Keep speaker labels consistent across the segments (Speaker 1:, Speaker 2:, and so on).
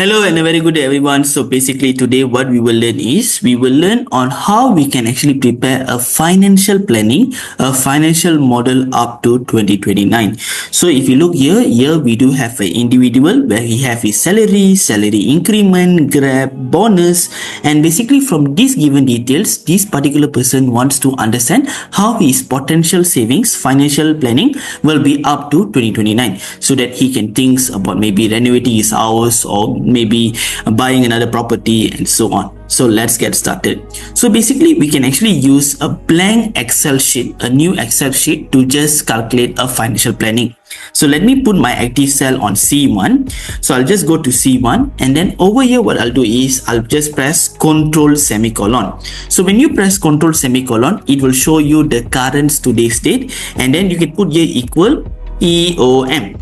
Speaker 1: Hello and a very good day everyone. So basically today what we will learn is we will learn on how we can actually prepare a financial planning, a financial model up to 2029. So if you look here we do have an individual where he have his salary increment, grab, bonus, and basically from these given details, this particular person wants to understand how his potential savings, financial planning will be up to 2029 so that he can think about maybe renovating his house or maybe buying another property and so on. So let's get started. So basically we can actually use a blank Excel sheet, a new Excel sheet to just calculate a financial planning. So let me put my active cell on C1. So I'll just go to C1 and then over here what I'll do is I'll just press Control semicolon. So when you press Control semicolon, it will show you the current today's date, and then you can put here equal EOM.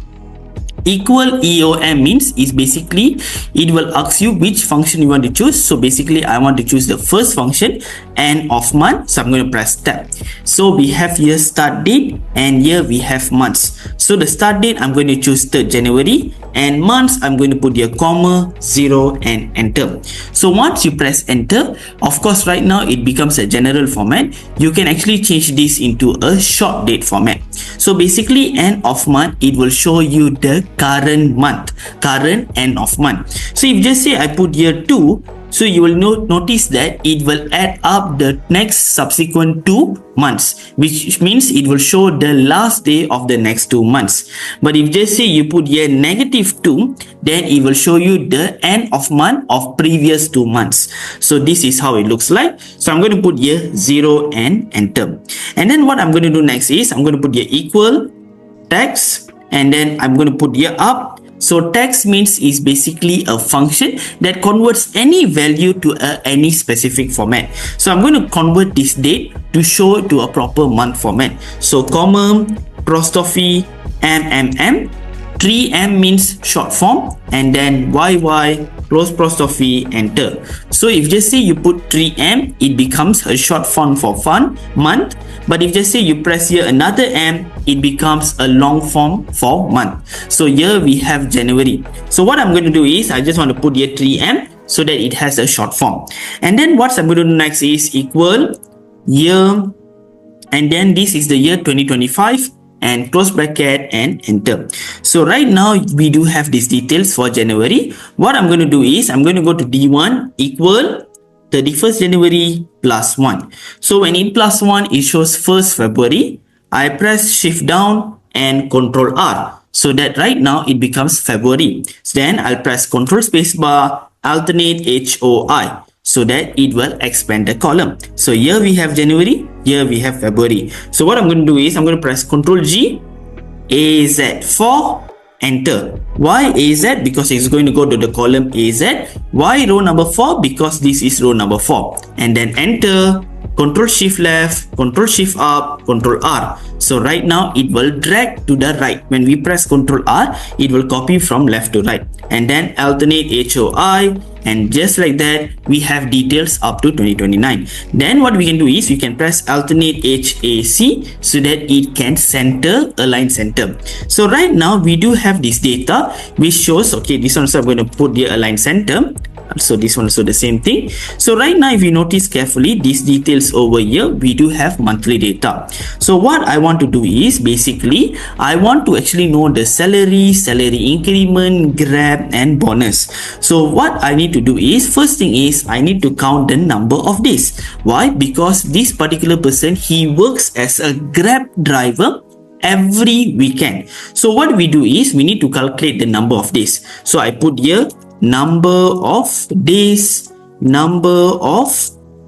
Speaker 1: Equal EOM means is basically it will ask you which function you want to choose. So basically I want to choose the first function, end of month, so I'm going to press tab. So we have here start date and here we have months. So the start date I'm going to choose 3rd January and months I'm going to put here comma 0 and enter. So once you press enter, of course right now it becomes a general format. You can actually change this into a short date format. So basically end of month, it will show you the current month, current end of month. So if just say I put here 2, so you will notice that it will add up the next subsequent 2 months, which means it will show the last day of the next 2 months. But if just say you put here -2, then it will show you the end of month of previous 2 months. So this is how it looks like. So I'm going to put here 0 and enter. And then what I'm going to do next is I'm going to put here equal text, and then I'm going to put here up. So text means is basically a function that converts any value to any specific format. So I'm going to convert this date to show to a proper month format. So comma, apostrophe, MMM, 3M means short form, and then YY, close apostrophe, enter. So if just say you put 3M, it becomes a short form for month. But if just say you press here another M, it becomes a long form for month. So here we have January. So what I'm going to do is I just want to put here 3M so that it has a short form. And then what I'm going to do next is equal year, and then this is the year 2025 and close bracket and enter. So right now we do have these details for January. What I'm going to do is I'm going to go to D1 equal 31st January plus 1. So when it plus 1, it shows 1st February. I press shift down and control R. So that right now it becomes February. So then I'll press control space bar, alternate HOI, so that it will expand the column. So here we have January, here we have February. So what I'm going to do is I'm going to press Ctrl G, AZ for enter. Why AZ? Because it's going to go to the column AZ. Why row number 4? Because this is row number 4. And then enter, Control Shift left, Control Shift up, Control R. So right now it will drag to the right. When we press Control R, it will copy from left to right. And then alternate HOI, and just like that we have details up to 2029. Then what we can do is we can press alternate HAC so that it can align center. So right now we do have this data which shows, okay, this one, so I'm going to put the align center. So this one also the same thing. So right now if you notice carefully, these details over here, we do have monthly data. So what I want to do is basically I want to actually know the salary increment, grab and bonus. So what I need to do is, first thing is I need to count the number of days. Why? Because this particular person, he works as a Grab driver every weekend. So what we do is we need to calculate the number of days. So I put here number of days, number of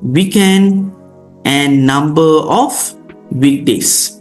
Speaker 1: weekend and number of weekdays.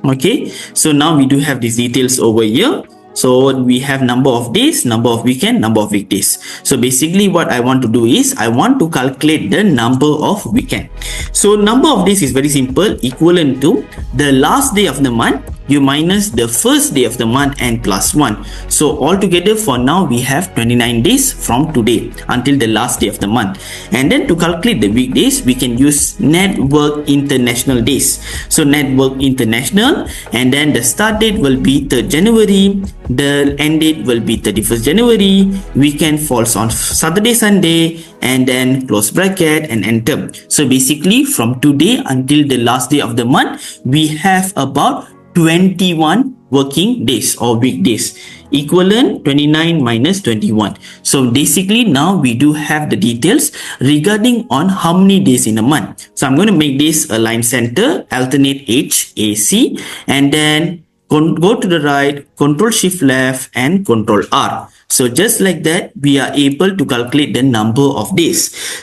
Speaker 1: Okay, so now we do have these details over here. So we have number of days, number of weekend, number of weekdays. So basically what I want to do is I want to calculate the number of weekend. So number of days is very simple, equivalent to the last day of the month you minus the first day of the month and plus 1. So altogether for now we have 29 days from today until the last day of the month. And then to calculate the weekdays, we can use Network International Days. So Network International, and then the start date will be 3rd January, the end date will be 31st January, weekend falls on Saturday, Sunday, and then close bracket and enter. So basically from today until the last day of the month, we have about 21 working days or weekdays, equivalent 29 minus 21. So basically now we do have the details regarding on how many days in a month. So I'm going to make this a line center, alternate H, A, C, and then go to the right, Control Shift left, and Control R. So just like that, we are able to calculate the number of days.